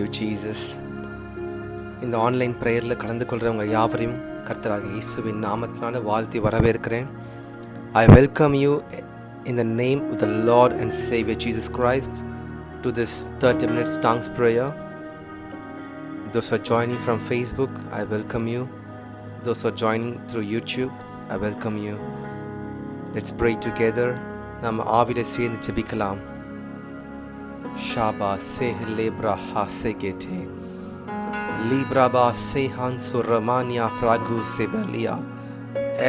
you, Jesus. இந்த online ப்ரேயரில் கலந்து கொள்கிறவங்க யாவரையும் கர்த்தராக இயேசுவின் நாமத்தினால வாழ்த்தி வரவேற்கிறேன். I welcome you in the name of the Lord and Savior Jesus Christ to this 30 minutes tongues prayer. Those who are joining from Facebook, I welcome you. Those who are joining through YouTube, I welcome you. Let's pray together. நாம் ஆவிட சேர்ந்து ஜெபிக்கலாம். Shaba se lebra ha se gete libra ba se hansu romania pragu se belia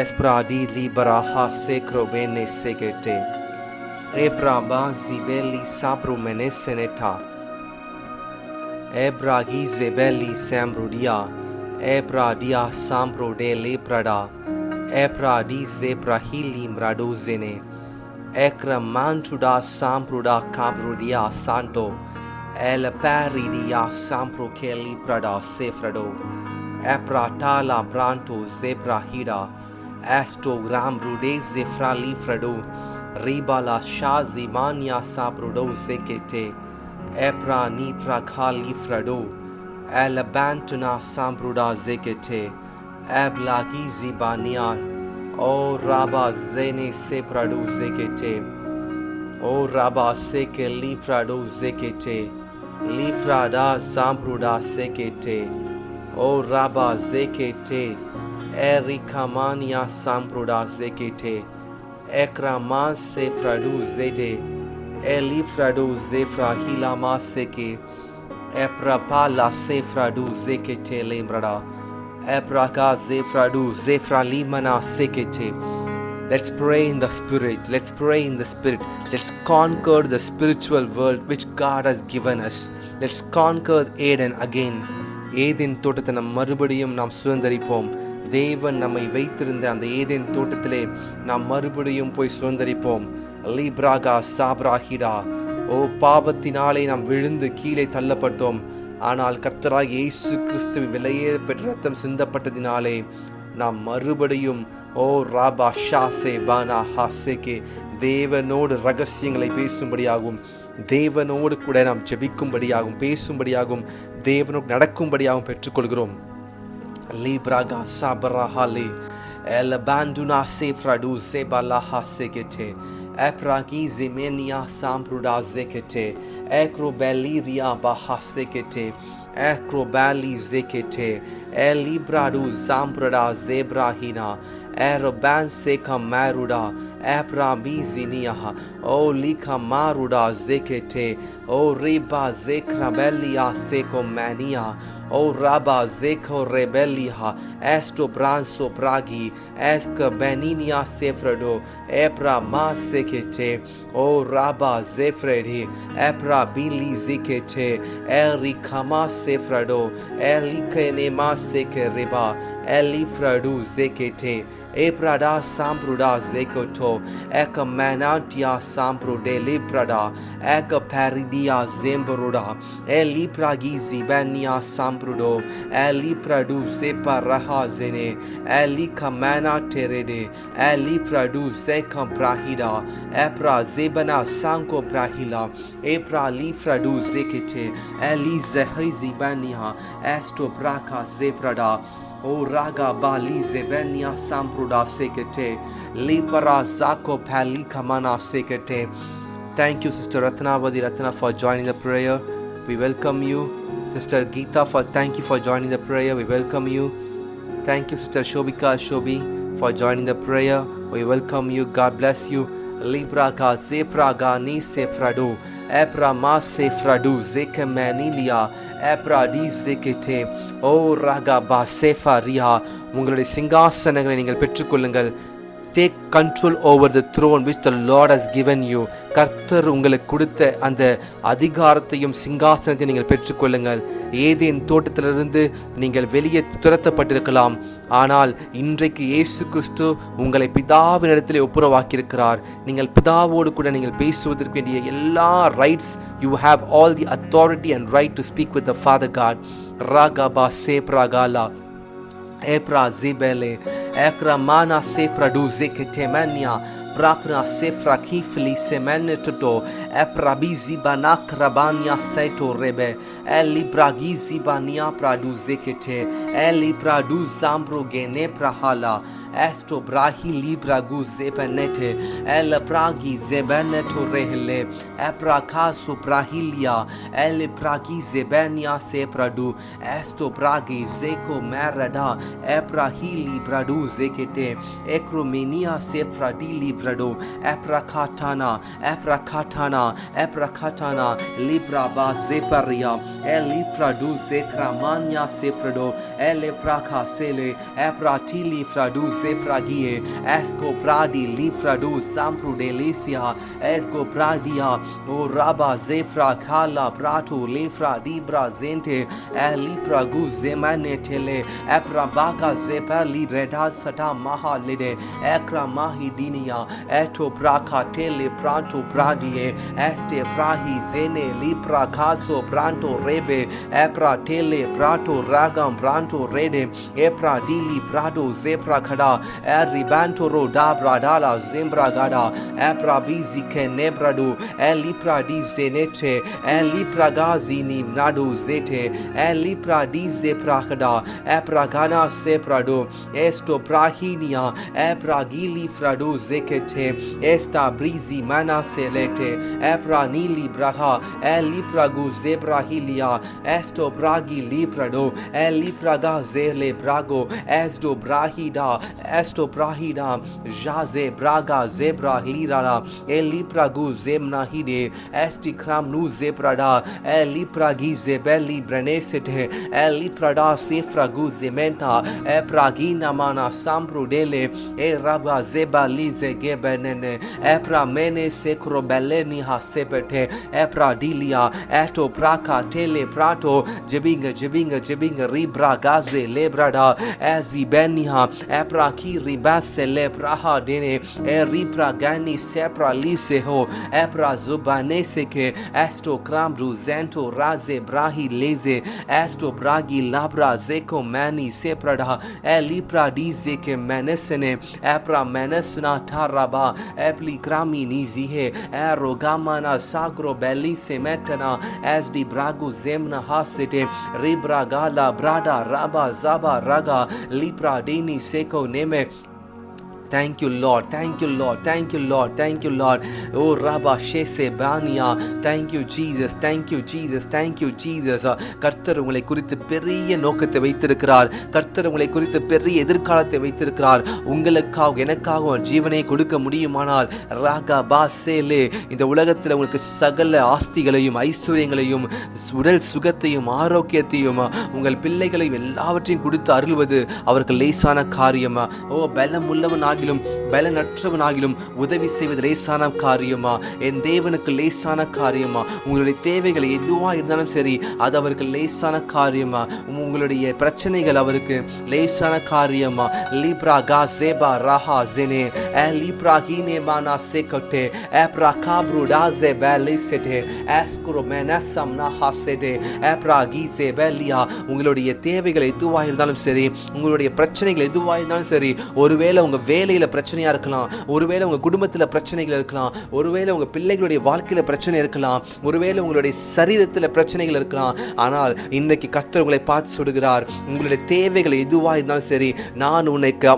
espra di libra ha se crobene se gete ebra ba zibeli sabru meneseneta ebra gi zebeli sambrudia ebra dia sambro de leprada ebra di zebra hili mraduzene Ekra mantuda sampruda cabrudia santo el paridia sampro keli prada sefrado epratala branto zebra hida asto gramrude zefra lifrado ribala shazi mania sabrudo zekete epra nifra khali frado el bantuna sampruda zekete eblaki zibania O Rabba zene se pradu zekete O Rabba seke lifradu zekete lifrada sampruda sekete O Rabba zekete erikamania sampruda zekete ekrama se fradu zete elifradu zefra hilama seke eprapala se fradu zekete lembrada Ebraka zefradu zefralimana sekete. Let's pray in the spirit. Let's pray in the spirit. Let's conquer the spiritual world which God has given us. Let's conquer Eden again. Eden தோட்டத்தை நம் மறுபடியும் நாம் சுதந்தரிப்போம். தேவன் நம்மை வைத்திருந்த அந்த Eden தோட்டத்திலே நாம் மறுபடியும் போய் சுதந்தரிப்போம். லீப்ராகா சாப்ராஹிடா. ஓ பாவத்தினாலே நாம் விழுந்து கீழே தள்ளப்பட்டோம். ஆனால் கர்த்தராகிய இயேசு கிறிஸ்துவின் விலையே பெற்ற ரத்தம் சிந்தப்பட்டதினாலே நாம் மறுபடியும் ஓ ராபா ஷாசே பானா ஹாசேகே தேவனோடு ரகசியங்களை பேசும்படியாகும், தேவனோடு கூட நாம் ஜெபிக்கும்படியாகும், பேசும்படியாகும், தேவனோடு நடக்கும்படியாகவும் பெற்றுக்கொள்கிறோம். லீப்ராகா சாபராஹாலே L பாண்டுனா சேஃப்ராடு சேபாலாஹா சேகெட்டே Epragi zimenia sampruda zekete ekrobeliria baha sekete ekrobali zekete elibradu zamprada zebrahina eroban seka maruda eprabizinia o lika maruda zekete o riba zekrabelia seko mania O Rabba zeko rebelia esto branso bragi eska beninia sefredo epra ma sekete O Rabba zefredi epra bili zikete eri kama sefredo elikene ma seke reba elifradu zekete eprada sampruda zekoto eka manantia sampro de liprada eka paridia zembruda elipragi zibania samprudo elipradu sepa raha zene elika mana terede elipradu zeka brahida epra zebana sanko brahila epra lifradu zekete elizehi zibania esto braka zeprada O raga bali zebenia sampruda sekete lipara zako pali kamana sekete. Thank you, Sister Ratna for joining the prayer. We welcome you. Sister Geeta thank you for joining the prayer. We welcome you. Thank you, Sister Shobika Shobi for joining the prayer. We welcome you. God bless you. Libraga zepraga ni sefradu epra ma sefradu zekemanilia epra di zekete o raga ba sefaria உங்களுடைய சிங்காசனங்களை நீங்கள் பெற்றுக்கொள்ளுங்கள். Take control over the throne which the Lord has given you. கர்த்தர் உங்களுக்கு கொடுத்த அந்த அதிகாரத்தையும் சிங்காசனத்தையும் நீங்கள் பெற்றுக்கொள்ளுங்கள். ஏதேன் தோட்டத்திலிருந்து நீங்கள் வெளியே துரத்தப்பட்டிருக்கலாம், ஆனால் இன்றைக்கு இயேசு கிறிஸ்து உங்களை பிதாவினிடத்திலே ஒப்புரவாக்கியிருக்கிறார். நீங்கள் பிதாவோடு கூட நீங்கள் பேசுவதற்கு வேண்டிய எல்லா rights, you have all the authority and right to speak with the Father God. Ragaba sepragala Epra zibele ekra mana se produce ketemania brapna sefra kifli semenetoto eprabizi banak rabania seto rebe eli bragizi bania pradu zekete eli pradu zambro gene prahala esto brahi libra guzepenete el pragi zebeneto rehle eprakaso prahilia el pragi zebenia se pradu esto bragi zeko merada eprahili pradu zekete ekromenia se fradili prado eprakatana libra ba zeparia el pradu zekramania se frado el praka sele epratili fradu Zefragie, Esco Pradi, Lifradu, Sampru Delicia, Esco Pradia, O Raba Zefra, Kala, Prato, Lefra, Dibra, Zente, Elipra Gu Zemane Tele, Eprabaga Zepa, Lidreda Sata Maha Lide, Ekra Mahidinia, Eto Braka Tele, Pranto Pradie, Este Prahi Zene, Lipra Caso, Pranto Rebe, Epra Tele, Prato Ragam, Pranto Rede, Epra Dili, Prado, Zepra Kada, Eribantoro da Bradala Zembragada Eprabizi Kenebradu Elipra di Zenete Elipragazini Nadu Zete Elipra di Zepragada Epragana Seprado Esto Prahinia Epragili Fradu Zekete Esta Brizi Mana Selete Epranili Braha Elipragu Zebrahilia Esto Pragi Liprado Elipraga Zele Brago Esto Brahida Esto Prahida Jaze Braga Zebra Hirala Elipragu Zemna Hide Esti Kramnu Zeprada Elipragi Zebeli Brenesete Eliprada Sefragu Zementa Epragina Mana Sampru Dele Eraba Zeba Lize Gebenene Epra Mene Sekro Beleni Hasepete Epra Dilia Eto Praka Tele Prato Jebinga Ribra Gaze Lebrada Ezibeniha Epra Kiri Basele Praha Dene Eripra Gani Sepra Liseho Epra Zubaneseke Esto Kramru Zento Raze Brahi Leze Esto Bragi Labra Zeko Mani Seprada Elipra Dizeke Menesene Epra Menesna Taraba Epli Krami Nizihe Erogamana Sagro Belli Semetana Esdi Bragu Zemna Hasete Ribra Gala Brada Raba Zaba Raga Lipra Deni Seko Neme. Thank you, Lord. Thank you, Lord. Thank you, Lord. Thank you, Lord. Oh, Rabba Shese Bania. Thank you, Jesus. Thank you, Jesus. Thank you, Jesus. கர்த்தர் உங்களை குறித்து பெரிய நோக்கத்தை வைத்திருக்கிறார். கர்த்தர் உங்களை குறித்து பெரிய எதிர்காலத்தை வைத்திருக்கிறார். உங்களுக்காக எனக்காக ஜீவனை கொடுக்க முடியுமானால் ராகா பாசேலே இந்த உலகத்தில் உங்களுக்கு சகல ஆஸ்திகளையும் ஐஸ்வர்யங்களையும் உடல் சுகத்தையும் ஆரோக்கியத்தையும் உங்கள் பிள்ளைகளையும் எல்லாவற்றையும் கொடுத்து அருள்வது அவருக்கு லேசான காரியமா? ஓ, பலம் உள்ளவனாக பலனற்றவனாகிலும் உதவி செய்வது லேசான காரியமா? என் தேவனுக்கு லேசான காரியமா? உங்களுடைய தேவைகள் எதுவா இருந்தாலும் சரி, அது அவருக்கு லேசான காரியமா? உங்களுடைய பிரச்சனைகள் அவருக்கு லேசான காரியமா? லிப்ரா காசேபா ராஹா ஜெனே லிப்ரா ஹீனே மானா செகட்டே எப்ரா காப்ரு டாசே பெலிசெட்டே எஸ்குரோ மெனசம் நஹாசெட்டே எப்ரா கீசே பெலியா. உங்களுடைய தேவைகள் எதுவா இருந்தாலும் சரி, உங்களுடைய பிரச்சனைகள் எதுவா இருந்தாலும் சரி, ஒருவேளை உங்க வேலையில பிரச்சனையா இருக்கலாம், ஒருவேளை உங்க குடும்பத்துல பிரச்சனைகள் இருக்கலாம், ஒருவேளை உங்க பிள்ளைகளுடைய வாழ்க்கையில பிரச்சனை இருக்கலாம், ஒருவேளை உங்களுடைய சரீரத்துல பிரச்சனைகள் இருக்கலாம். ஆனால் இன்றைக்கு கர்த்தர் உங்களை பார்த்து சொல்கிறார், உங்களுடைய தேவைகள் எதுவா இருந்தாலும் சரி, நான்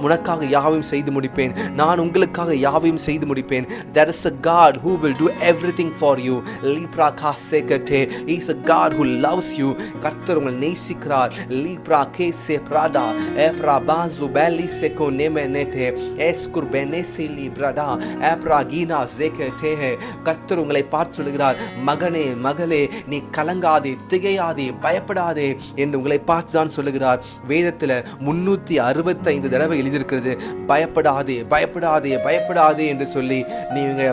உனக்காக யாவையும் செய்து முடிப்பேன், நான் உங்களுக்காக யாவையும் செய்து முடிப்பேன். There is a God who will do everything for you. Lipra kasekate. He is a God who loves you. கர்த்தர் உங்களை நேசிக்கிறார். Lipra kese prada epra bazu belli seko nemenete eskur benesili brada epragina zekete. கர்த்தர் உங்களை பார்த்து சொல்கிறார், மகனே மகளே, நீ கலங்காதே, திகையாதே, பயப்படாதே என்று உங்களை பார்த்து தான் சொல்லுகிறார். வேதத்தில் 365 தடவை எழுதியிருக்கிறது, பயப்படாதே பயப்படாதே பயப்படாதே என்று சொல்லி. நீங்க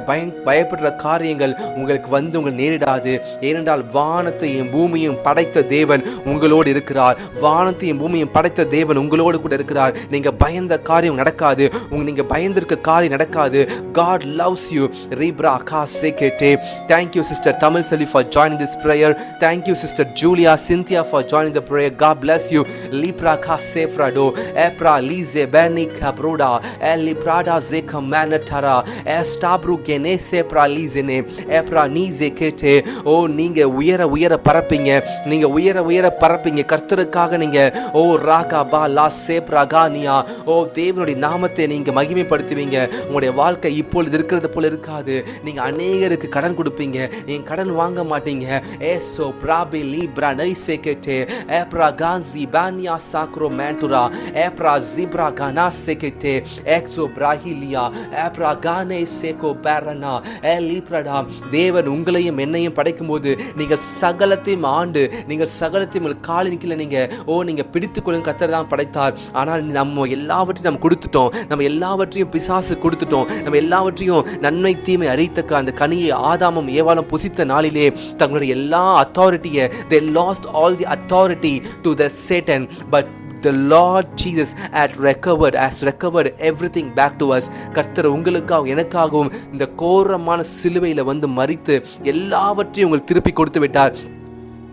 பயப்படுற காரியங்கள் உங்களுக்கு வந்து உங்கள் நேரிடாது. ஏனென்றால் வானத்தையும் பூமியும் படைத்த தேவன் உங்களோடு இருக்கிறார். வானத்தையும் பூமியும் படைத்த தேவன் உங்களோடு கூட இருக்கிறார். நீங்க பயந்த காரியம் நடக்காது. உங்க நீங்க பயந்திருக்க காரியம் நடக்காது. God loves you. Ribra ka sekete. Thank you sister Tamil Selvi for joining this prayer. Thank you sister Julia Cynthia for joining the prayer. God bless you. Lipra ka sefrado epra lize beni kabruda eliprada zeka manatara estabru genese pralizene epra nize kete. ஓ நீங்க உயர உயர பறப்பீங்க, நீங்க உயர உயர பறப்பீங்க கர்த்தருக்காக. நீங்க ஓ ராகா பா லா சேப்ராகானியா, ஓ தேவனுடைய நாமத்தை நீங்க மகிமைப்படுத்துவீங்க. உங்களுடைய வாழ்க்கை இப்பொழுது இருக்கிறது போல இருக்காது. நீங்க அநேகருக்கு கடன் கொடுப்பீங்க, நீங்க கடன் வாங்க மாட்டீங்க. ஏசோ பிராபி லிப்ரா நைசெகெட்டே ஏப்ரா கான்சி பானியா சாக்ரோ மேன்டுரா ஏப்ரா ஜிப்ரா கானா செகெட்டே எக்ஸோ பிராஹிலியா ஏப்ரா கானே சேகோ பேரனா ஏ லிப்ரடா. தேவன் உங்களையும் என்னையும் படைக்கும் போது நீங்க சகலத்தையும் ஆண்டு, நீங்க சகலத்தையும் காலின் கீழே நீங்க பிடித்துக் கொள்ளும் கர்த்தர் தான் படைத்தார். ஆனால் நம்ம எல்லாவற்றையும் நம்ம கொடுத்துட்டோம், நம்ம எல்லாவற்றையும் பிசாசு கொடுத்துட்டோம், நம்ம எல்லாவற்றையும் நன்மை தீமை அறித்தக்க அந்த கனியை ஆதாமும் ஏவாளும் புசித்த நாளிலே தங்களுடைய எல்லா அத்தாரிட்டியை they lost all the authority to the Satan, but the Lord Jesus has recovered everything back to us. கர்த்தர் உங்களுக்காகவும் எனக்காகவும் இந்த கோரமான சிலுவையில் வந்து மரித்து எல்லாவற்றையும் உங்களுக்கு திருப்பி கொடுத்து விட்டார்.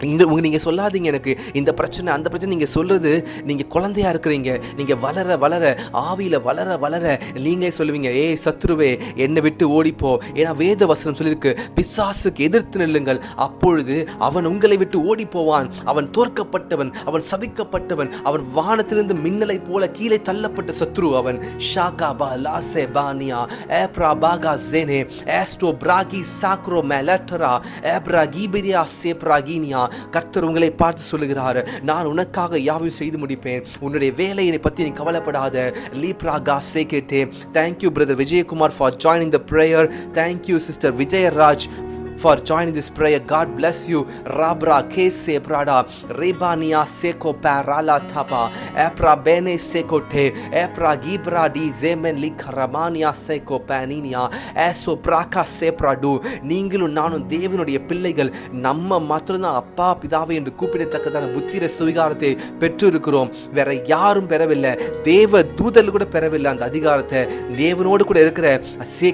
நீங்கள் சொல்லாதீங்க எனக்கு இந்த பிரச்சனை அந்த பிரச்சனை. நீங்கள் சொல்கிறது நீங்கள் குழந்தையாக இருக்கிறீங்க. நீங்கள் வளர வளர ஆவியில் வளர வளர நீங்களே சொல்லுவீங்க, ஏய் சத்ருவே என்னை விட்டு ஓடிப்போ. ஏன்னா வேத வசனம் சொல்லியிருக்கு, பிசாசுக்கு எதிர்த்து நில்லுங்கள், அப்பொழுது அவன் உங்களை விட்டு ஓடி போவான். அவன் தோற்கப்பட்டவன், அவன் சபிக்கப்பட்டவன், அவன் வானத்திலிருந்து மின்னலை போல கீழே தள்ளப்பட்ட சத்ரு அவன். ஷாகா பா லாசே பானியா ஏப்ரா பாகா ஜேனே ஏஸ்டோ பிராகி சாக்ரோ மேலட்டரா ஏப்ரா கீபிரியா சேப்ராகினியா. கர்த்தர் உங்களை பார்த்து சொல்லுகிறார், நான் உனக்காக யாவையும் செய்து முடிப்பேன், உன்னுடைய வேலையை பற்றி நீ கவலைப்படாத. லீப்ராகா சேகேட்டே. Thank you brother Vijaykumar for joining the prayer. Thank you sister Vijayaraj for joining this prayer. God bless you. Rabra kese prada rebania seko parala tapa epra bene sekote epra gibra di zemen likramania seko paninia eso praka sepradu. நீங்களும் நானும் தேவனுடைய பிள்ளைகள். நம்ம மாத்திரம்தான் அப்பா பிதாவை என்று கூப்பிடத்தக்கதான புத்திர சுவிகாரத்தை பெற்றிருக்கிறோம். வேற யாரும் பெறவில்லை, தேவ தூதர்கள் கூட பெறவில்லை அந்த அதிகாரத்தை. தேவனோடு கூட இருக்கிற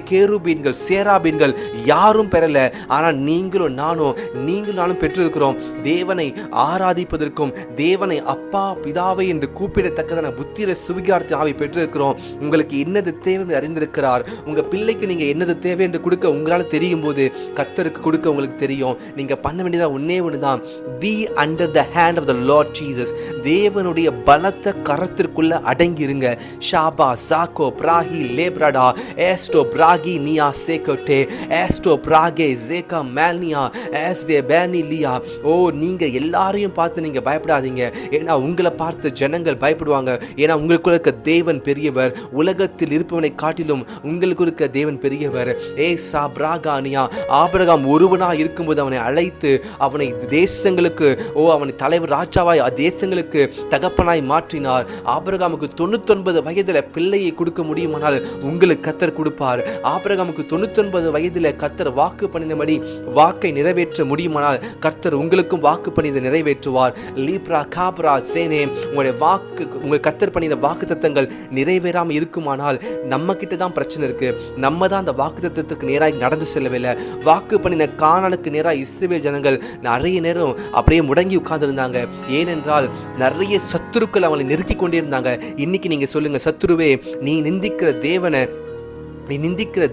கேருபீன்கள் சேராபீன்கள் யாரும் பெறல. ஆனால் நீங்களும் நானும் பெற்றிருக்கிறோம். தேவனை ஆராதிப்பதற்கும் தேவனை அப்பா பிதாவை என்று கூப்பிடத்தக்கதான புத்திர சுவிகாரத்தை ஆவி பெற்றிருக்கிறோம். உங்களுக்கு என்னது தேவை அறிந்திருக்கிறார். உங்க பிள்ளைக்கு நீங்க என்னது தேவை என்று கொடுக்க உங்களால் தெரியும் போது கர்த்தருக்கு கொடுக்க உங்களுக்கு தெரியும். நீங்க பண்ண வேண்டியதா ஒன்னே ஒண்ணுதான், be under the hand of the Lord Jesus. தேவனுடைய பலத்த கரத்திற்குள்ள அடங்கி இருங்க. ஷாபா சாக்கோ பிராஹி லேப்ரடா ஏஸ்டோ பிராகி நியா சேகோட்டே ஏஸ்டோ பிராகே ஜேகா மேல்னியா ஏஸ்டே பேனிலியா. ஓ நீங்க எல்லாரையும் பார்த்து நீங்க பயப்படாதீங்க. ஏன்னா உங்களை பார்த்து ஜனங்கள் பயப்படுவாங்க. ஏன்னா உங்களுக்குள்ள இருக்க தேவன் பெரியவர். உலகத்தில் இருப்பவனை காட்டிலும் உங்களுக்கு இருக்க தேவன் பெரியவர். ஏ சாப்ராகானியா. ஆபிரகாம் ஒருவனா இருக்கும்போது அவனை அழைத்து அவனை தேசங்களுக்கு அவனை தலைவர் ராஜாவாய் தேசங்களுக்கு தகப்பனாய் மாற்றினார். ஆபிரகாமுக்கு 99 வயதில் பிள்ளையை கொடுக்க முடியுமானால் உங்களுக்கு கர்த்தர் கொடுப்பார். ஆபிரகாமுக்கு 99 வயதில் கர்த்தர் வாக்கு பண்ணினபடி வாக்கை நிறைவேற்ற முடியுமானால் கர்த்தர் உங்களுக்கும் வாக்கு பண்ணியதை நிறைவேற்றுவார். Libra Kabra Seneh. உங்களுடைய வாக்கு, உங்கள் கர்த்தர் பண்ணின வாக்கு தத்தங்கள் நிறைவேறாமல் இருக்குமானால் நம்ம கிட்ட தான் பிரச்சனை இருக்கு. நம்ம தான் அந்த வாக்கு தத்தத்துக்கு நேராக நடந்து செல்லவில்லை. வாக்கு பண்ணின கானானுக்கு நேராக இஸ்ரவேல் ஜனங்கள் நிறைய நேரம் அப்படியே முடங்கி உட்கார்ந்துருந்தாங்க. ஏனென்றால் நிறைய சத்துருக்கள் அவங்களை நெருக்கி கொண்டே இருந்தாங்க. இன்னைக்கு நீங்க சொல்லுங்க, சத்துருவே நீ நிந்திக்கிற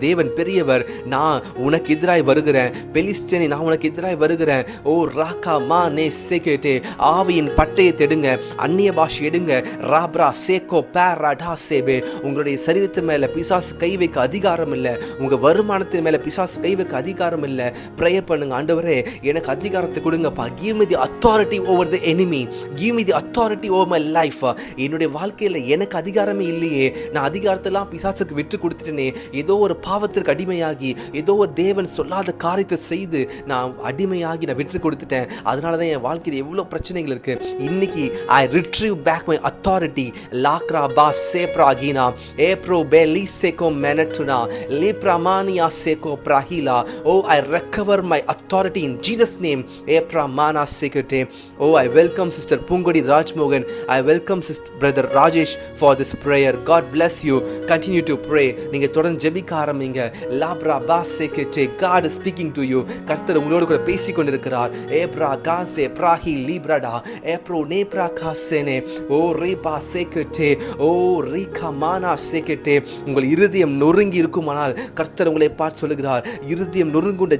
தேவன் பெரியவர். நான் உனக்கு எதிராய் வருகிறேன். பெலிஸ்தேனே நான் உனக்கு எதிராய் வருகிறேன். ஓ ராக்கா மா நே சேகேட்டே. ஆவியின் பட்டையை எடுங்க, அந்நிய பாஷை எடுங்க. ராப்ரா சேகோ பேராடா சேபே. உங்களுடைய சரீரத்து மேல பிசாசு கை வைக்க அதிகாரம் இல்லை. உங்க வருமானத்தின் மேல பிசாசு கை வைக்க அதிகாரம் இல்லை. ப்ரேயர் பண்ணுங்க, ஆண்டவரே எனக்கு அதிகாரத்தை கொடுங்கப்பா. give me the authority over the enemy. give me the authority over my life. என்னுடைய வாழ்க்கையில எனக்கு அதிகாரமே இல்லையே. நான் அதிகாரத்தெல்லாம் பிசாசுக்கு விட்டு கொடுத்துட்டேனே. ஏதோ ஒரு பாவத்திற்கு அடிமையாகி ஏதோ ஒரு தேவன் சொல்லாத காரியத்தை செய்து நான் அடிமையாகி நான் விட்டு கொடுத்துட்டேன். அதனால தான் என் வாழ்க்கையில் எவ்வளோ பிரச்சனைகள் இருக்கு. இன்னைக்கு I retrieve back my authority. லாக்ரா பா சேப்ராகினா ஏப்ரோ பெலி சேகோ மெனட்டுனா லிப்ராமானியா சேகோ பிராஹிலா. Oh I recover my authority in Jesus name. ஏப்ரா மானா சேகட்டே. Oh I welcome sister Poongodi Rajmohan. I welcome sister brother Rajesh for this prayer. God bless you. Continue to pray. நீங்க தொடர்ந்து ஜெபிக்க ஆரம்பிங்க. லாப்ரா பாசேகே. God is speaking to you. கர்த்தர் உங்களோடு கூட பேசிக் கொண்டிருக்கிறார். ஏப்ரா காசே பிராஹி லிப்ரடா ஏப்ரோ நேப்ரா காசேனே. ஓ ரேபா சேகே. ஓ ரீகா மானா சேகே. உங்கள் இருதயம் நொறுங்கி இருக்குமானால் கர்த்தர் உங்களை பார்த்து சொல்லுகிறார், இருதயம் நொறுங்குண்ட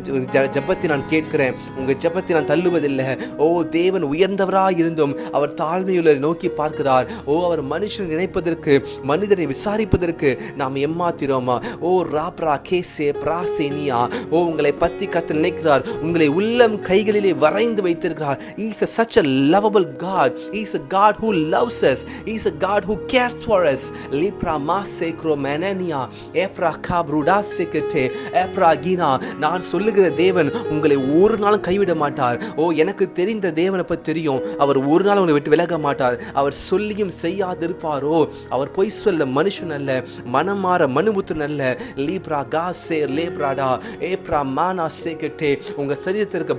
ஜெபத்தை நான் கேட்கிறேன், உங்க ஜெபத்தை நான் தள்ளுவதில்லை. ஓ தேவன் உயர்ந்தவராய் இருந்தும் அவர் தாழ்மையுள்ள நோக்கி பார்க்கிறார். ஓ அவர் மனுஷன் நினைப்பதற்கு மனிதனை விசாரிப்பதற்கு நாம் ஏமாத்திரோமா? ஓ ராப்ரா கேசே பிராசேனியா. ஓ உங்களை பத்தி கர்த்தர் நினைக்கிறார். உங்களை உள்ளம் கைகளிலே வரைந்து வைத்திருக்கிறார். He is such a lovable God. He is a God who loves us. He is a God who cares for us. Lipra masekro menenia epra kabruda sekete epra gina. நான் சொல்லுகிற தேவன் உங்களை ஒரு நாளும் கைவிட மாட்டார். ஓ எனக்கு தெரிந்த தேவனை பற்றி தெரியும். அவர் ஒரு நாள் உங்களை விட்டு விலக மாட்டார். அவர் சொல்லியும் செய்யாதிருப்பாரோ? அவர் பொய் சொல்ல மனுஷன் அல்ல, மனம் மாற மனுபுத்திரன் அல்ல. லீப்ரா காசே லேப்ராடா ஏப்ரா மானா சேகட்டே. உங்க சரீரத்திற்கு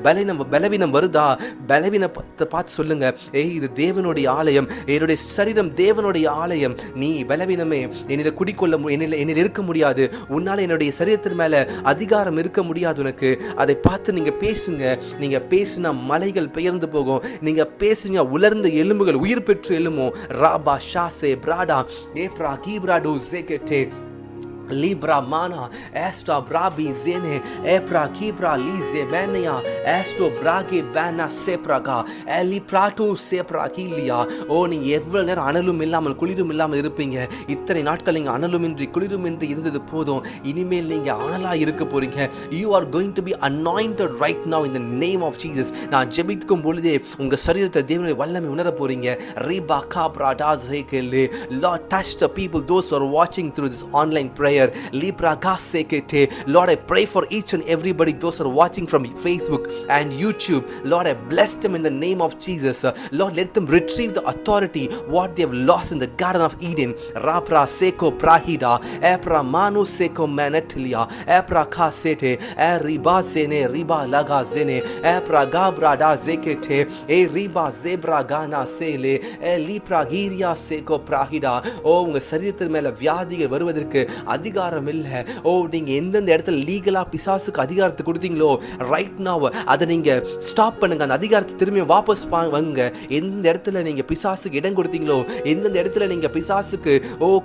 பலவீனம் வருதா? பலவீனத்தை பார்த்து சொல்லுங்க, ஏய் இது தேவனுடைய ஆலயம், என்னுடைய சரீரம் தேவனுடைய ஆலயம். நீ பலவீனமே, என்னில் குடிக்கொள்ள என்னில் இருக்க முடியாது, உன்னால என்னுடைய சரீரத்தின் மேல அதிகாரம் இருக்க முடியாது உனக்கு. அதை பார்த்து நீங்க பேசுங்க. நீங்க பேசினா மலைகள் பெயர்ந்து போகும். நீங்க பேசுங்க உலர்ந்த எலும்புகள் உயிர் பெற்று எழுமோ. Rafah ஷாசே பிராடா ஏப்ரா கீப்ராடோ ஜெகட்டே Libra mana esto brabi zene epra kibra lize benia esto brage bana sepraga eliprato seprakilia. ஓ நீங்க எவ்வளவு நேரம் அனலும் இல்லாமல் குளிரும் இல்லாமல் இருப்பீங்க. இத்தனை நாட்கள் நீங்க அனலுமின்றி குளிருமின்றி இருந்தது போதும். இனிமேல் நீங்க அனலா இருக்க போறீங்க. You are going to be anointed right now in the name of Jesus. நான் ஜெபிக்கும் பொழுதே உங்க சரீரத்தை தேவனுடைய வல்லமை உணர போறீங்க. Riba kabra dazekele. Lord, touch the people, those who are watching through this online prayer. Libra gasekete. Lord, I pray for each and everybody, those who are watching from Facebook and YouTube. Lord, I bless them in the name of Jesus. Lord, let them retrieve the authority what they have lost in the Garden of Eden. Rapra seko prahida epra manu seko manatilia epra kasete riba zene riba laga zene epra gabra da zekete riba zebra gana sele lipra giria seko prahida. ஓ உங்க சரீரத்தின் மேல வியாதிகள் வருவதற்கு அதிகாரம் இல்லை. ஓ நீங்க எந்தெந்த இடத்துல லீகலா பிசாசுக்கு அதிகாரத்தை கொடுத்தீங்களோ ரைட் நவ அதை நீங்க ஸ்டாப் பண்ணுங்க. அந்த அதிகாரத்தை திரும்பி வாபஸ் வாங்க. எந்த இடத்துல நீங்க பிசாசுக்கு இடம் கொடுத்தீங்களோ, எந்தெந்த இடத்துல நீங்க பிசாசுக்கு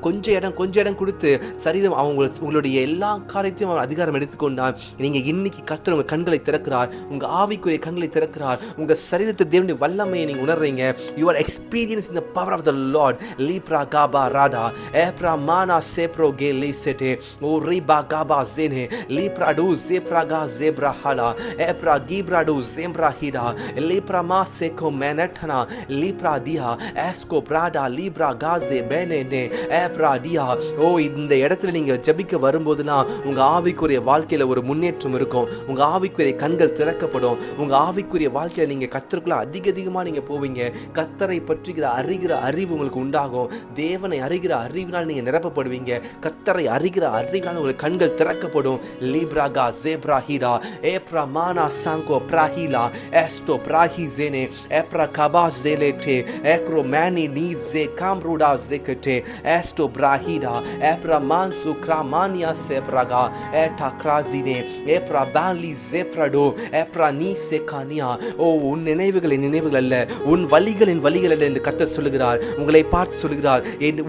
கொஞ்சம் இடம் கொடுத்து சரீரம் உங்களுடைய எல்லா காரியத்தையும் அவர் அதிகாரம் எடுத்துக்கொண்டால் நீங்க இன்னைக்கு கர்த்தர் உங்க கண்களை திறக்கிறார். உங்க ஆவிக்குரிய கண்களை திறக்கிறார். உங்க சரீரத்தை தேவனுடைய வல்லமையை நீங்க உணர்றீங்க. You are experiencing the power of the Lord. Libra gaba rada epra mana sepro gele sete o riba gaba zene liprado zepraga zebrahala epra gibrado zembrahida lipra maseko manatana lipra dia esco prada libra gaze benene epra dia. ஓ இந்த இடத்துல நீங்க ஜெபிக்க வரும்போதுலாம் உங்க ஆவிக்குரிய வாழ்க்கையில ஒரு முன்னேற்றம் இருக்கும். உங்க ஆவிக்குரிய கண்கள் திறக்கப்படும். உங்க ஆவிக்குரிய வாழ்க்கையில நீங்க கர்த்தருக்குள்ள அதிகமா நீங்க போவீங்க. கர்த்தரை பற்றிக்கிற அறிகிற அறிவு உங்களுக்கு உண்டாகும். தேவனை அறிகிற அறிவினால் நீங்க நிரப்பப்படுவீங்க. கர்த்தரை அறிகிற அறிவினால் உங்களுக்கு கண்கள் திறக்கப்படும். லிப்ராகா ஜேப்ராஹிடா ஏப்ரா மானா சாங்கோ பிராஹிலா எஸ்டோ பிராஹிசேனே ஏப்ரா கபா ஜேலேட்டே ஏக்ரோ மேனி நீஸே காம்ருடா ஜெகட்டே எஸ்டோ பிராஹிடா ஏப்ரா மான்சு கிராமானியா சேப்ராகா ஏட்டா கிராசினே ஏப்ரா பாலி ஜேப்ராடோ ஏப்ரா நீ சேகானியா. ஓ உன் நினைவுகள் என் நினைவுகள் அல்ல, உன் வழிகள் என் வழிகள் அல்ல என்று கர்த்தர் சொல்லுகிறார். உங்களை பார்த்து சொல்லுகிறார்,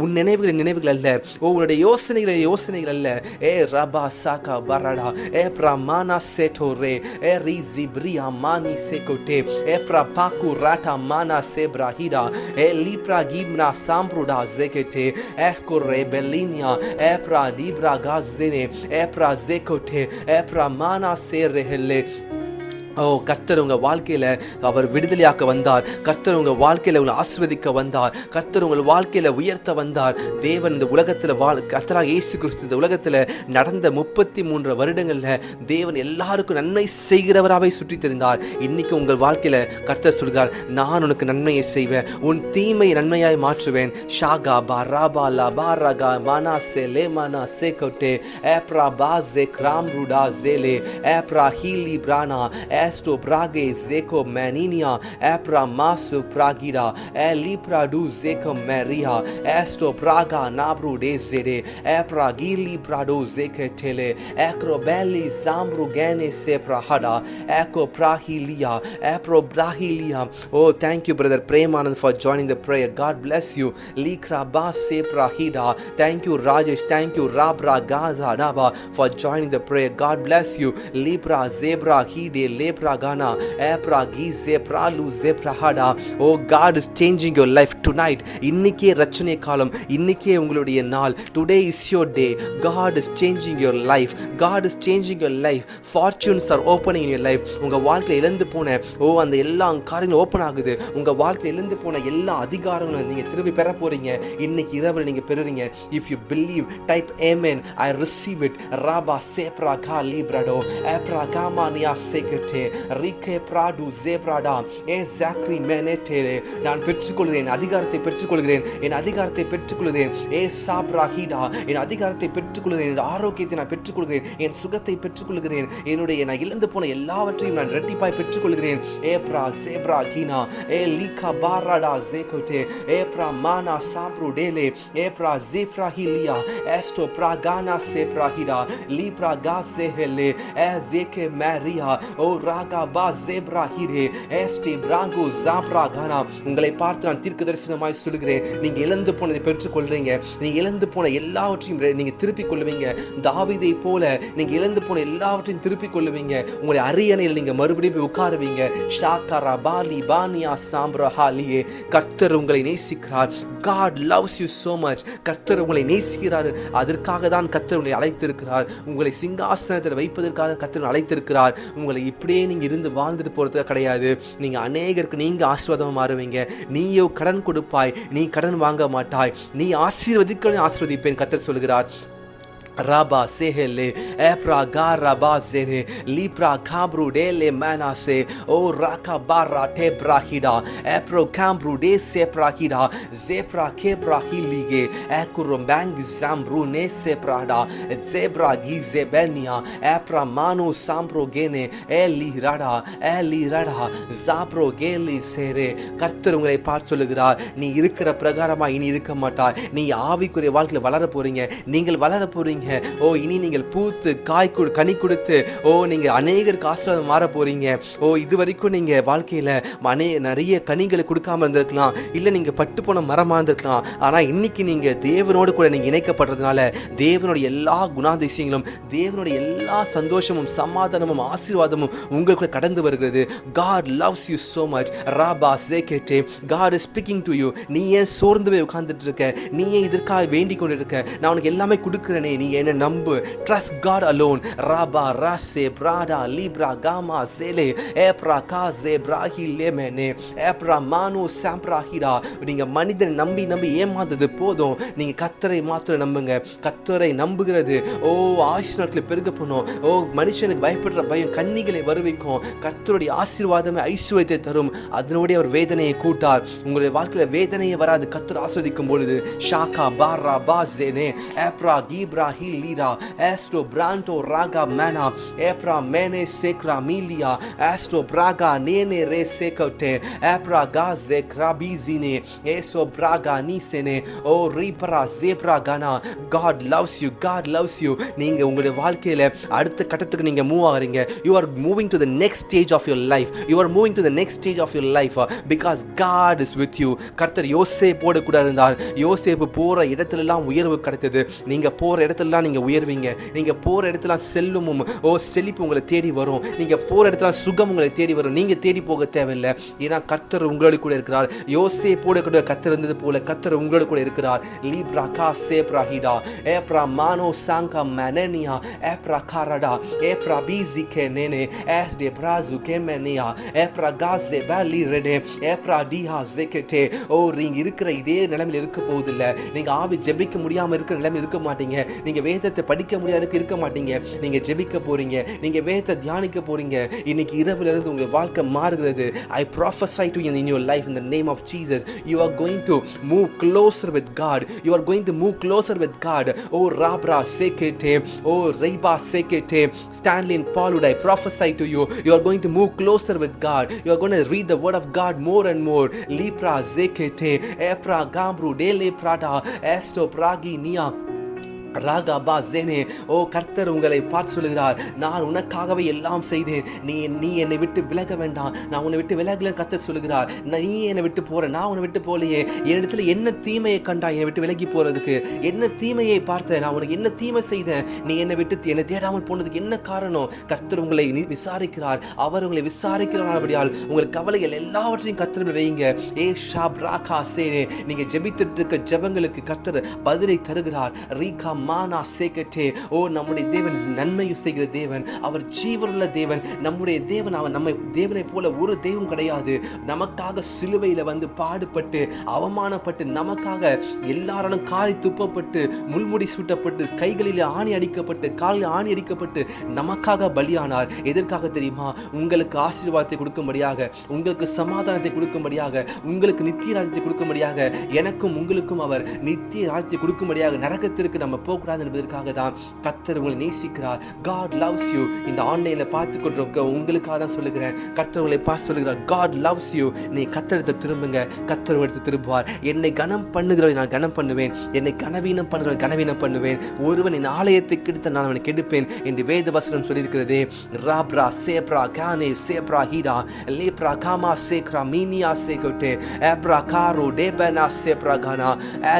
உன் நினைவுகள் என் நினைவுகள் அல்ல, ஓ உன்னுடைய யோசனைகள் அல்ல. ஏ ரபா சாகா பரடா ஏ பிரமானா செட்டோரே ஏ ரிசி பிரியா மானி செகோட்டே ஏ பிரபாக்கு ராட்டா மானா செப்ராஹிடா ஏ லிப்ரா கிம்னா சாம்ப்ருடா ஜெகட்டே ஏஸ்கோரே பெலினியா ஏ பிரா டிப்ரா காசேனே ஏ பிரா ஜெகோட்டே ஏ பிரமானா செரெஹெல்லே. கர்த்தர் உங்கள் வாழ்க்கையில் அவர் விடுதலையாக்க வந்தார். கர்த்தர் உங்கள் வாழ்க்கையில் உங்களை ஆசீர்வதிக்க வந்தார். கர்த்தர் உங்கள் வாழ்க்கையில் உயர்த்த வந்தார். தேவன் இந்த உலகத்தில் கர்த்தராக இயேசு கிறிஸ்து இந்த உலகத்தில் நடந்த 33 வருடங்களில் தேவன் எல்லாருக்கும் நன்மை செய்கிறவராகவே சுற்றி தெரிந்தார். இன்னைக்கு உங்கள் வாழ்க்கையில் கர்த்தர் சொல்கிறார், நான் உனக்கு நன்மையை செய்வேன், உன் தீமையை நன்மையாய் மாற்றுவேன். ஷாகா பாராபா லபாரகா மனாசே லேமனா சேகோட்டே ஏப்ரா பாசே கிராம்ருடா ஜேலே ஏப்ரா ஹீலி பிரானா Esto brage zeko maninia epra masu pragida elipra du zeko maria esto praga nabru de zede epra gili prado zeke tele ekro belli zambru gene se prahada eko prahilia epro brahilia. Oh, thank you brother Premanand for joining the prayer. God bless you. Likra ba se prahida. Thank you Rajesh, thank you Rabra Gaza Naba for joining the prayer. God bless you. Libra zebra hide lepra gana epra gize pralu zeprahada. Oh, God is changing your life tonight. இன்னைக்கே ரட்சணை காலம், இன்னைக்கே உங்களுடைய நாள். Today is your day. God is changing your life. God is changing your life. Fortunes are opening in your life. உங்க வாழ்க்கையில இழந்து போன அந்த எல்லா காரியங்களும் ஓபன் ஆகுது. உங்க வாழ்க்கையில இழந்து போன எல்லா அதிகாரங்களும் நீங்க திரும்பி பெற போறீங்க. இன்னைக்கு இரவு நீங்க பெறுறீங்க. If you believe, type amen. I receive it. Raba sepra ga librado epra gama nia sekete ரிகே பிராடு ஜேப்ராடா ஏ ஜாக்ரி மேனேட்டேரே. நான் பெற்றுக்கொள்கிறேன், அதிகாரத்தை பெற்றுக்கொள்கிறேன், என் அதிகாரத்தை பெற்றுக்கொள்கிறேன். ஏ சாப்ராகிடா, என் அதிகாரத்தை பெற்றுக்கொள்கிறேன், என் ஆரோக்கியத்தை நான் பெற்றுக்கொள்கிறேன், என் சுகத்தை பெற்றுக்கொள்கிறேன், என்னுடைய நான் இழந்து போன எல்லாவற்றையும் நான் ரெட்டிப்பாய் பெற்றுக்கொள்கிறேன். ஏப்ரா ஜேப்ரா கீனா ஏ லீகா பாராடா ஜேகோட்டே ஏப்ரா மானா சாப்ரு டேலே ஏப்ரா ஜேஃப்ராஹிலியா எஸ்டோ பிராகானா சேப்ராஹிடா லீப்ரா கா சேஹெலே ஏ ஜேகே மேரியா ஓ ராகா பா ஜேப்ரா ஹிடே எஸ்டி பிராங்கோ ஜாப்ரா கானா. உங்களை பார்த்து நான் தீர்க்க தரிசனமாய் சொல்கிறேன், நீங்க இழந்து போனதை பெற்றுக்கொள்றீங்க. நீங்க இழந்து போன எல்லாவற்றையும் நீங்க திருப்பிக் கொள்ளுவீங்க. தாவீதை போல நீங்க இழந்து போன எல்லாவற்றையும் திருப்பிக் கொள்ளுவீங்க. உங்களுடைய அரியணையில் நீங்க மறுபடியும் போய் உட்காருவீங்க. ஷாக்கரா பாலி பானியா சாம்ரா ஹாலியே. கர்த்தர் உங்களை நேசிக்கிறார். God loves you so much. கர்த்தர் உங்களை நேசிக்கிறார். அதற்காக தான் கர்த்தர் உங்களை அழைத்திருக்கிறார். உங்களை சிங்காசனத்தில் வைப்பதற்காக கர்த்தர் அழைத்திருக்கிறார். உங்களை இப்படியே நீங்க இருந்து வாழ்ந்துட்டு போறது கிடையாது. நீங்க அநேகருக்கு நீங்க ஆசீர்வாதமா மாறுவீங்க. நீயோ கடன் கொடுப்பாய், நீ கடன் வாங்க மாட்டாய். நீ ஆசீர்வதிப்பேன் கர்த்தர் சொல்கிறார். Raba sehele epra garaba zene lipra kabru dele manase o raka barra te brahida epro kambru de seprahida zebra kebra hilige ekuro mang zambru ne seprada zebra gizebenia epra manu sambro gene eli rada zabro geli sere. கர்த்தர் உங்களை பார்த்து சொல்லுகிறார், நீ இருக்கிற பிரகாரமா இனி இருக்க மாட்டாய். நீ ஆவிக்குரிய வாழ்க்கையில் வளர போறீங்க. நீங்கள் வளர போறீங்க. ஓ, இனி நீங்கள் பூத்து கனி கொடுத்து நீங்க அநேகருக்கு ஆசீர்வாதம் மாற போறீங்க. இது வரைக்கும் நீங்க வாழ்க்கையில நிறைய கனிகளை கொடுக்காம இருந்திருக்கலாம், இல்ல நீங்க பட்டு போன மரமா இருந்திருக்கலாம். ஆனா இன்னைக்கு நீங்க தேவனோடு கூட நீங்க இணைக்கப்படுறதுனால தேவனுடைய எல்லா குணாதிசயங்களும், தேவனுடைய எல்லா சந்தோஷமும், சமாதானமும், ஆசீர்வாதமும் உங்களுக்கு கடந்து வருகிறது. God loves you so much. Rabba zekete. God is speaking to you. நீ ஏன் சோர்ந்து போய் உட்கார்ந்துட்டு இருக்க? நீ ஏன் இதற்காக வேண்டிக் கொண்டு இருக்க? நான் உனக்கு எல்லாமே கொடுக்கிறேனே, நீ என்ன நம்பு. Trust God alone. Rabba rase brada libra gama zele epra kaze brahi lemene epra manu samprahida. நீங்க மனிதனை நம்பி ஏமாந்தது போதும். நீங்க கர்த்தரை மாத்திரம் நம்புங்க. கர்த்தரை நம்புகிறது ஆசீர்வாதத்தில் பெருக பண்ணும். மனுஷனுக்கு பயப்படுற பயம் கன்னிகளை வருவிக்கும். கர்த்தருடைய ஆசீர்வாதமே ஐஸ்வர்யத்தை தரும். அதனுடைய அவர் வேதனையை கூட்டார். உங்களுடைய வாழ்க்கையில வேதனையை வராது. கர்த்தர் ஆஸ்வதிக்கும் பொழுது ஷாக்கா பாரா பாசேனே ஏப்ரா கீப்ரா ஹிலீரா ஏஸ்ட்ரோ பிராண்டோ ராகா மேனா ஏப்ரா மேனே சேக்ரா மீலியா ஏஸ்ட்ரோ பிராகா நேனே ரே சேகோட்டே ஏப்ரா காசே கிராபிசினே ஏசோ பிராகா நீசெனே ஓ ரீப்ரா ஜேப்ரா கானா. God loves you. God loves you. நீங்க உங்களுடைய வாழ்க்கையில அடுத்த கட்டத்துக்கு நீங்க move ஆகிறீங்க. You are moving to the next stage of your life. You are moving to the next stage of your life because God is with you. கர்த்தர் யோசேப்போடு கூட இருந்தார். யோசேப்பு போற இடத்துல எல்லாம் உயர்வு கிடைத்தது. நீங்க போற இடத்துல இடத்துலலாம் நீங்கள் உயர்வீங்க. நீங்கள் போகிற இடத்துல செல்வமும் செழிப்பு உங்களை தேடி வரும். நீங்கள் போகிற இடத்துல சுகம் உங்களை தேடி வரும். நீங்கள் தேடி போக தேவையில்லை. ஏன்னா கர்த்தர் உங்களோடு கூட இருக்கிறார். யோசேப்போடு கூட கர்த்தர் இருந்தது போல கர்த்தர் உங்களோடு கூட இருக்கிறார். லீப்ரா கா சேப்ரா ஹிடா ஏப்ரா மானோ சாங்கா மேனனியா ஏப்ரா காரடா ஏப்ரா பீசி கே நேனே எஸ் டே பிராசு கே மேனியா ஏப்ரா காசே பேலி ரெடே ஏப்ரா டிஹா ஜெகெட்டே. நீங்க இருக்கிற இதே நிலைமையில் இருக்க போவதில்லை. நீங்க ஆவி ஜெபிக்க முடியாம இருக்கிற நிலைமையில் இருக்க மாட்டீங்க. நீங்க வேதத்தை படிக்க முடியாத இருக்க மாட்டீங்க. நீங்க ஜெபிக்க போறீங்க. நீங்க வேதத்தை தியானிக்க போறீங்க. இன்னைக்கு இரவுல இருந்து உங்க வாழ்க்கை மாறுகிறது. I prophesy to you in your life in the name of Jesus. You are going to move closer with God. You are going to move closer with God. Rabra sekete, Reba sekete, Stanley and Paul, would I prophesy to you? You are going to move closer with God. You are going to read the word of God more and more. Lipra zekete, Epra gambru dele prada, esto pragi nia Raaga பா ஜேனே. கர்த்தர் உங்களை பார்த்து சொல்லுகிறார், நான் உனக்காகவே எல்லாம் செய்தேன். நீ என்னை விட்டு விலக வேண்டாம். நான் உன்னை விட்டு விலகலன்னு கர்த்தர் சொல்லுகிறார். நீ என்னை விட்டு போற, நான் உன்னை விட்டு போலையே. என்னிடத்துல என்ன தீமையை கண்டா என்னை விட்டு விலகி போறதுக்கு? என்ன தீமையை பார்த்த? நான் உனக்கு என்ன தீமை செய்தேன்? நீ என்னை விட்டு என்னை தேடாமல் போனதுக்கு என்ன காரணம்? கர்த்தர் உங்களை விசாரிக்கிறார். அவர் உங்களை விசாரிக்கிறார். உங்களுக்கு கவலைகள் எல்லாவற்றையும் கர்த்தர் வைங்க. நீங்க ஜெபித்துட்டு இருக்க ஜெபங்களுக்கு கர்த்தர் பதிலை தருகிறார். ரீகா மானா சேகட்டே. நம்முடைய தேவன் நன்மை செய்கிற தேவன். அவர் ஜீவனுள்ள தேவன். நம்முடைய தேவன் அவர் நம்ம தேவனை போல ஒரு தெய்வம் கிடையாது. நமக்காக சிலுவையில வந்து பாடுபட்டு அவமானப்பட்டு நமக்காக எல்லாராலும் காரி துப்பப்பட்டு முள்முடி சூட்டப்பட்டு கைகளில் ஆணி அடிக்கப்பட்டு காலில் ஆணி அடிக்கப்பட்டு நமக்காக பலியானார். எதற்காக தெரியுமா? உங்களுக்கு ஆசீர்வாதத்தை கொடுக்கும்படியாக, உங்களுக்கு சமாதானத்தை கொடுக்கும்படியாக, உங்களுக்கு நித்திய ராஜ்யத்தை கொடுக்கும்படியாக, எனக்கும் உங்களுக்கும் அவர் நித்திய ராஜ்யத்தை கொடுக்கும்படியாக, நரகத்திற்கு நம்ம போகக்கூடாது என்பதற்காக தான் கர்த்தர் உங்களை நேசிக்கிறார். God loves you. இந்த ஆன்லைன்ல பார்த்து கொண்டிருக்க உங்களுக்காக தான் சொல்லுகிறேன். கர்த்தர் உங்களை பார்த்து சொல்லுகிறார், God loves you. நீ கர்த்தரிடத்தை திரும்புங்க, கர்த்தர் எடுத்து திரும்புவார். என்னை கனம் பண்ணுகிறவரை நான் கனம் பண்ணுவேன், என்னை கனவீனம் பண்ணுறவரை கனவீனம் பண்ணுவேன். ஒருவன் என் ஆலயத்தை கெடுத்த நான் அவனை கெடுப்பேன் என்று வேத வசனம் சொல்லியிருக்கிறதே. ராப்ரா சேப்ரா கானே சேப்ரா ஹீடா லேப்ரா காமா சேக்ரா மீனியா சேகோட்டே ஏப்ரா காரோ டேபனா சேப்ரா கானா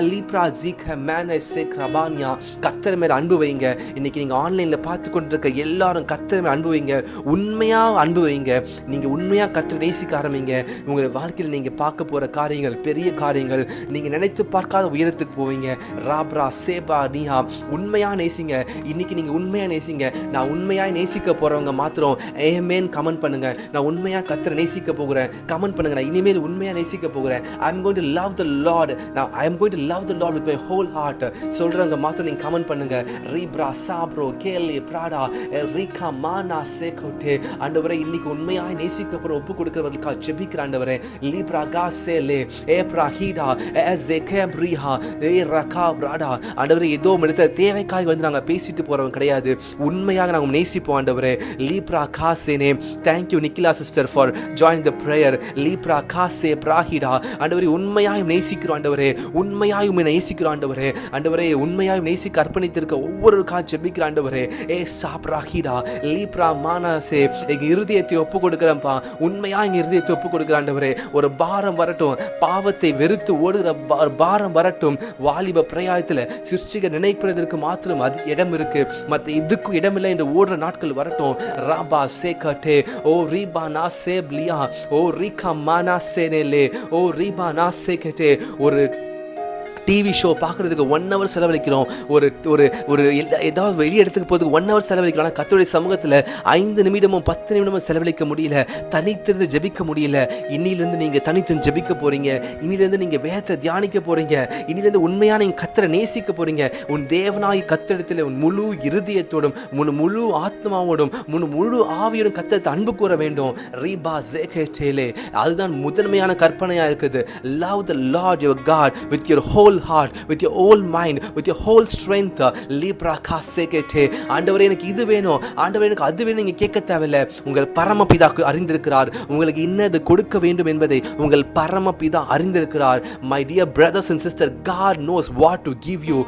லிப்ரா ஜிக மேனே சேக்ரா பானியா. கர்த்தர் மேல அன்பு வைங்க. இன்னைக்கு நீங்க ஆன்லைன்ல பார்த்து கொண்டிருக்க எல்லாரும் கர்த்தர் மேல அன்பு வைங்க. உண்மையா அன்பு வைங்க. நீங்க உண்மையா கர்த்தரை நேசிக்க ஆரம்பிங்க. உங்களுடைய வாழ்க்கையில் நீங்க பார்க்க போற காரியங்கள் பெரிய காரியங்கள். நீங்க நினைத்து பார்க்காத உயரத்துக்கு போவீங்க. ராப்ரா சேபா நீஹா. உண்மையா நேசிங்க. இன்னைக்கு நீங்க உண்மையா நேசிங்க. நான் உண்மையா நேசிக்க போறவங்க மாத்திரம் ஆமென் கமெண்ட் பண்ணுங்க. நான் உண்மையா கர்த்தரை நேசிக்க போகிறேன் கமெண்ட் பண்ணுங்க. நான் இனிமேல் உண்மையா நேசிக்க போகிறேன். I am going to love the Lord. Now I am going to love the Lord with my whole heart. சொல்றவங்க மாத்திரம் நீங்க கமெண்ட் பண்ணுங்க. ரீப்ரா சாப்ரோ கேலே பிராடா ரீகா மானா சேகோட்டே. ஆண்டவரே, இன்னைக்கு உண்மையாய் நேசிக்கப்படுற ஒப்பு கொடுக்கிறவர்களுக்காக ஜெபிக்கிற ஆண்டவரே. லீப்ரா காசேலே ஏப்ரா ஹீடா எஸெகேப்ரிஹா ரகா பிராடா. ஆண்டவரே, ஏதோ மனித தேவைக்காக வந்து நாங்கள் பேசிட்டு போறவங்க கிடையாது. உண்மையாக நாங்கள் நேசிப்போம் ஆண்டவரே. லீப்ரா காசேனே. Thank you Nikhila sister for join the prayer. லீப்ரா காசே பிராஹிடா. ஆண்டவரே, உண்மையாயும் நேசிக்கிறோம் ஆண்டவரே. உண்மையாயும் நேசிக்கிறோம் ஆண்டவரே. ஆண்டவரே, உண்மையாயும் நேசிக்க அர்ப்பணித்திருக்க ஒவ்வொருக்காக ஜெபிக்கிற ஆண்டவரே. சாப்ராஹிடா லீப்ரா மானாசே. எங்க இருதயத்தை ஒப்பு கொடுக்கிறேன்ப்பா. உண்மையா எங்க இருதயத்தை ஒப்பு கொடுக்கிற ஆண்டவரே. ஒரு பாரம் வரட்டும், பாவத்தை வெறுத்து ஓடுகிற பாரம் வரட்டும். வாலிப பிரயாயத்துல சிருஷ்டிக நினைப்பதற்கு மாத்திரம் இடம் இருக்கு, மற்ற இதுக்கும் இடமில்லை என்று ஓடுற நாட்கள் வரட்டும். ராபா சேகட்டே ரீபா நா சேப்லியா ரீகா மானா சேனேலே ரீபா நா சேகட்டே. ஒரு டிவி ஷோ பார்க்குறதுக்கு 1 hour செலவழிக்கிறோம். ஒரு ஒரு ஒரு ஏதாவது வெளியே இடத்துக்கு போகிறதுக்கு 1 hour செலவழிக்கிறோம். ஆனால் கர்த்தருடைய சமூகத்தில் 5 நிமிடமும் 10 நிமிடமும் செலவழிக்க முடியல. தனித்திருந்து ஜெபிக்க முடியல. இன்னிலிருந்து நீங்கள் தனித்து ஜெபிக்க போகிறீங்க. இன்னிலிருந்து நீங்கள் வேதத்தை தியானிக்க போகிறீங்க. இன்னிலிருந்து உண்மையாக நீங்கள் கர்த்தரை நேசிக்க போகிறீங்க. உன் தேவனாய் கர்த்தரிடத்தில் உன் முழு இருதயத்தோடும் முழு ஆத்மாவோடும் முழு ஆவியோடும் கர்த்தரை அன்பு கூற வேண்டும். ரீபா ஜேகேலே. அதுதான் முதன்மையான கற்பனையாக இருக்குது. Love the Lord your God with your whole heart, with your whole mind, with your whole strength. Libra kasekete. ஆண்டவரே, எனக்கு இது வேணும், ஆண்டவரே எனக்கு அது வேணும், நீங்க கேட்க தேவையில்லை. உங்கள் பரமபிதா அறிந்திருக்கிறார். உங்களுக்கு இன்னது கொடுக்க வேண்டும் என்பதை உங்கள் பரமபிதா அறிந்திருக்கிறார். My dear brothers and sisters, God knows what to give you.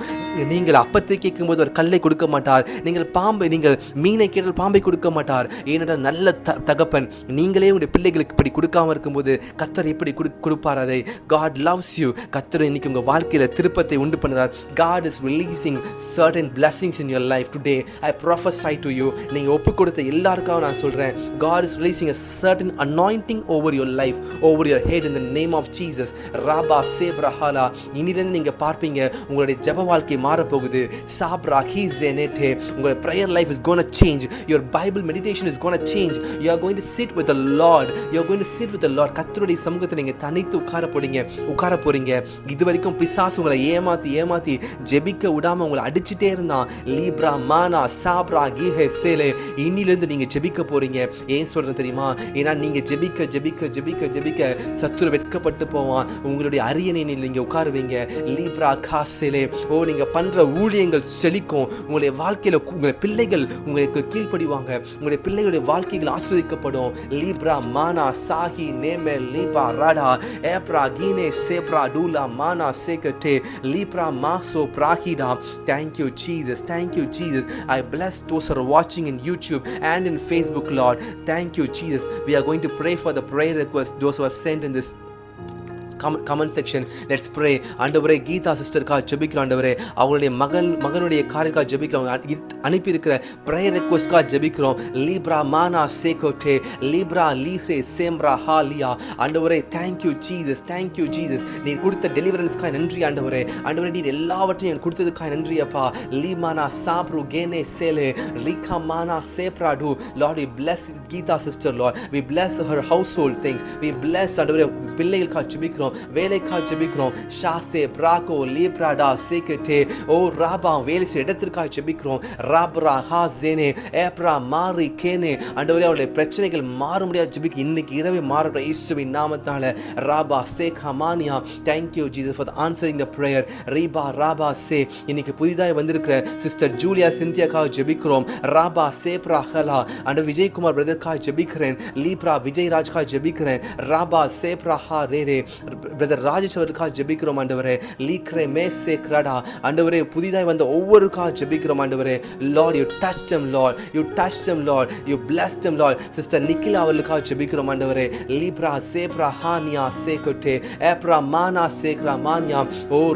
நீங்கள் அப்பத்தை கேட்கும்போது ஒரு கல்லை கொடுக்க மாட்டார். நீங்கள் மீனை கேட்டால் பாம்பை கொடுக்க மாட்டார். ஏனென்றால் நல்ல தகப்பன். நீங்களே உங்களுடைய பிள்ளைகளுக்கு இப்படி கொடுக்காம இருக்கும்போது கர்த்தர் எப்படி கொடுப்பார் அதை? God loves you. கர்த்தர் இன்னைக்கு உங்க வாழ்க்கையில் வாழ்க்கையில் திருப்பத்தை உண்டு பண்ணுறார். God is releasing certain blessings in your life today. I prophesy to you. நீங்கள் ஒப்பு கொடுத்த எல்லாருக்காகவும் நான் சொல்கிறேன், God is releasing a certain anointing over your life, over your head in the name of Jesus. Rafah சேப்ரஹாலா, இனிலிருந்து நீங்கள் பார்ப்பீங்க உங்களுடைய ஜெப வாழ்க்கை மாறப்போகுது. சாப்ரா ஹீசெனேட்டே, உங்களுடைய prayer life is going to change. Your Bible meditation is going to change. You are going to sit with the Lord. You are going to sit with the Lord. கர்த்தருடைய சமூகத்தில் நீங்கள் தனித்து உட்கார போறீங்க. இது வரைக்கும் பிசாசு உங்களை ஏமாத்தி ஜெபிக்க விடாம உங்களை அடிச்சுட்டே இருந்தான். லீப்ரா மானா சாப்ரா கீஹே சேலே, இன்னிலிருந்து நீங்க ஜெபிக்க போறீங்க. ஏன் சொல்றேன் தெரியுமா? ஏன்னா நீங்க ஜெபிக்க சத்துரு வெட்கப்பட்டு போவான். உங்களுடைய அரியணையில் நீங்க உட்காருவீங்க. லீப்ரா காசேலே, நீங்க பண்ற ஊழியங்கள் செழிக்கும். உங்களுடைய வாழ்க்கையில உங்களுடைய பிள்ளைகள் உங்களுக்கு கீழ்ப்படிவாங்க. உங்களுடைய பிள்ளைகளுடைய வாழ்க்கைகள் ஆசீர்வதிக்கப்படும். லீப்ரா மானா சாஹி நேமே லீபா ராடா ஏப்ரா கீனே சேப்ரா டூலா மானா சேகட்டே லீப்ரா மாசோ பிராஹிடா. Thank you Jesus. Thank you Jesus. I bless those who are watching in YouTube and in Facebook, Lord. Thank you Jesus. We are going to pray for the prayer requests those who have sent in this comment section. Let's pray. ஆண்டவரே, கீதா சிஸ்டருக்காக ஜெபிக்கிறோம். ஆண்டவரே, அவங்களுடைய மகனுடைய காரியக்காக ஜெபிக்கிறோம். அனுப்பி இருக்கிற prayer requestக்காக ஜெபிக்கிறோம். Libra மானா சேகோட்டே Libra லீஹ்ரே சேம்ரா ஹாலியா. ஆண்டவரே, thank you Jesus. Thank you Jesus. நீர் கொடுத்த டெலிவரன்ஸ்க்காக நன்றி ஆண்டவரே. ஆண்டவரே, நீர் எல்லாவற்றையும் கொடுத்ததுக்காக நன்றி அப்பா. லீமானா சாப்ரு கேனே சேலே லிகா மானா சேப்ராடு. Lord, we bless Geeta sister, Lord. We bless her household things. We bless ஆண்டவரே பிள்ளைகளுக்காக ஜெபிக்கிறோம், வேலைக்காக ஜெபிக்கிறோம். ஷாசே பிராகோ லீப்ராடா சேகட்டே ராபா வேலை செய்ய இடத்திற்காக ஜெபிக்கிறோம். ராப்ரா ஹாசேனே ஏப்ரா மாரி கேனே. ஆண்டவரே, அவருடைய பிரச்சனைகள் மாற முடியாது ஜெபிக்க இன்னைக்கு இரவே மாறட்டும் இயேசுவின் நாமத்தால. ராபா சேக் ஹமானியா. Thank you Jesus for answering the prayer. ரீபா Rafah சே. இன்னைக்கு புதிதாக வந்திருக்கிற சிஸ்டர் ஜூலியா சிந்தியாக்காக ஜெபிக்கிறோம். ராபா சேப்ரா ஹலா. ஆண்டவர் விஜயகுமார் பிரதர்க்காக ஜெபிக்கிறேன். லீப்ரா விஜயராஜ்காக ஜெபிக்கிறேன். ராபா சேப்ரா ஹா ரேரே. பிரதர் ராஜேஷ் அவருக்காக ஜெபிக்கிறோம். ஆண்டவரே, லீக்ரே மேசே கிரடா. ஆண்டவரே, புதிதாக வந்த ஒவ்வொருக்காக ஜெபிக்கிறோம். ஆண்டவரே, Lord, you touched them, Lord. You touched them, Lord. You blessed them, Lord. Sister Nikhila அவர்களுக்காக ஜெபிக்கிறோம். ஆண்டவரே, லீப்ரா சேப்ரா ஹானியா சேகோட்டே ஏப்ரா மானா சேக்ரா மானியா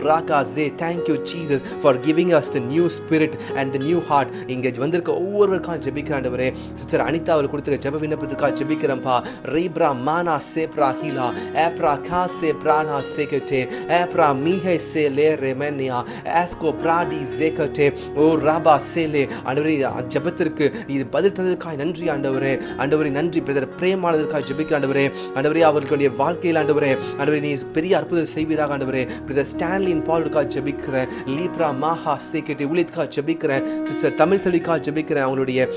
ராகா ஜே. Thank you Jesus for giving us the new spirit and the new heart. இங்கே வந்திருக்க ஒவ்வொருவருக்காக ஜெபிக்கிறேன். ஆண்டவரே, சிஸ்டர் அனிதா அவர்கள் கொடுத்த ஜெப விண்ணப்பத்திற்காக ஜெபிக்கிறேன்ப்பா. ரீப்ரா மானா சேப்ரா ஹீலா ஏப்ரா காசே பிரானா சேகட்டே ஏப்ரா மீஹே சேலே ரெமனியா ஆஸ்கோ பிராடி சேகட்டே ராபா சேலே. ஆண்டவரே, ஜெபத்திற்கு நீ பதில் தந்ததுக்காக நன்றி ஆண்டவரே. ஆண்டவரே நன்றி. பிரதர் பிரேமானதற்காக ஜெபிக்கிற ஆண்டவரே. ஆண்டவரே, அவர்களுடைய வாழ்க்கையில் ஆண்டவரே நீ பெரிய அற்புதம் செய்வீராக ஆண்டவரே. பிரதர் ஸ்டான்லின் பாலுக்காக ஜெபிக்கிறேன். லீப்ரா மாஹா சேகட்டே ஊழியத்துக்காக ஜெபிக்கிறேன். சிஸ்டர் தமிழ் செல்விக்காக ஜெபிக்கிறேன். அவங்களுடைய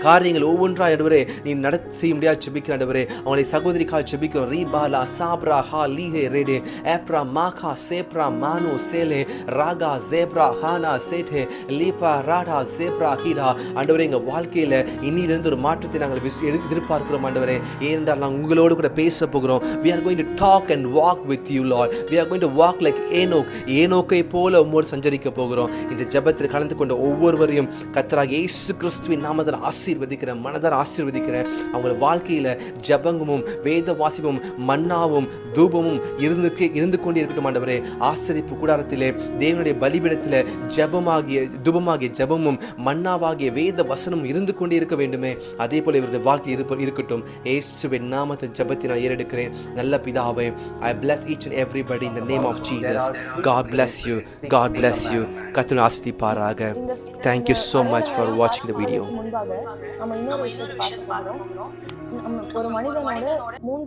காரியங்கள் ஒவ்வொன்றா ஆண்டவரே நீ நடத்த செய்ய முடியாது ஜெபிக்கிறேன். ஆண்டவரே, அவங்களுடைய சகோதரிக்காக ஜெபிக்கிறோம். ரீபாலா சாப்ரா ஹா லீஹே ரேடே ஏப்ரா மாகா சேப்ரா மானோ சேலே ராகா ஜேப்ரா ஹானா சேட்டே லீபா ராடா ஜேப்ரா ஹீடா. ஆண்டவரே, எங்கள் வாழ்க்கையில் இன்னிலிருந்து ஒரு மாற்றத்தை நாங்கள் எதிர்பார்க்கிறோம். ஆண்டவரே, ஏனென்றால் நாங்கள் உங்களோடு கூட பேச போகிறோம். We are going to talk and walk with you, Lord. We are going to walk like Enoch. ஏனோக்கை போல உம்மோடு சஞ்சரிக்க போகிறோம். இந்த ஜெபத்தில் கலந்து கொண்ட ஒவ்வொருவரையும் கர்த்தராகிய இயேசு கிறிஸ்துவின் நாமத்தில் ஆசீர்வதிக்கிறேன். மனதார ஆசீர்வதிக்கிறேன். அவங்க வாழ்க்கையில் ஜெபமும் வேத வாசிப்பும் மன்னாவும் தூபமும் இருந்து கொண்டே இருக்கட்டும். ஆண்டவரே, ஆசரிப்பு கூடாரத்திலே தேவனுடைய பலிபீடத்தில் தூபமாகிய ஜெபமும் மன்னாவாகிய வேத வசனமும் இருந்து கொண்டே இருக்க வேண்டுமே. அதே போல இவருடைய வாழ்க்கை இருக்கட்டும். இயேசுவின் நாமத்தின் ஜெபத்தை நான் ஏறெடுக்கிறேன். நல்ல பிதாவே, I bless each and everybody in the name of Jesus. God bless you. God bless you. கர்த்தர் ஆசீர்வதிப்பாராக. Thank you so much for watching the video. நம்ம இன்னொரு விஷயத்தை பார்க்க போகிறோம். ஒரு மனிதனோட 3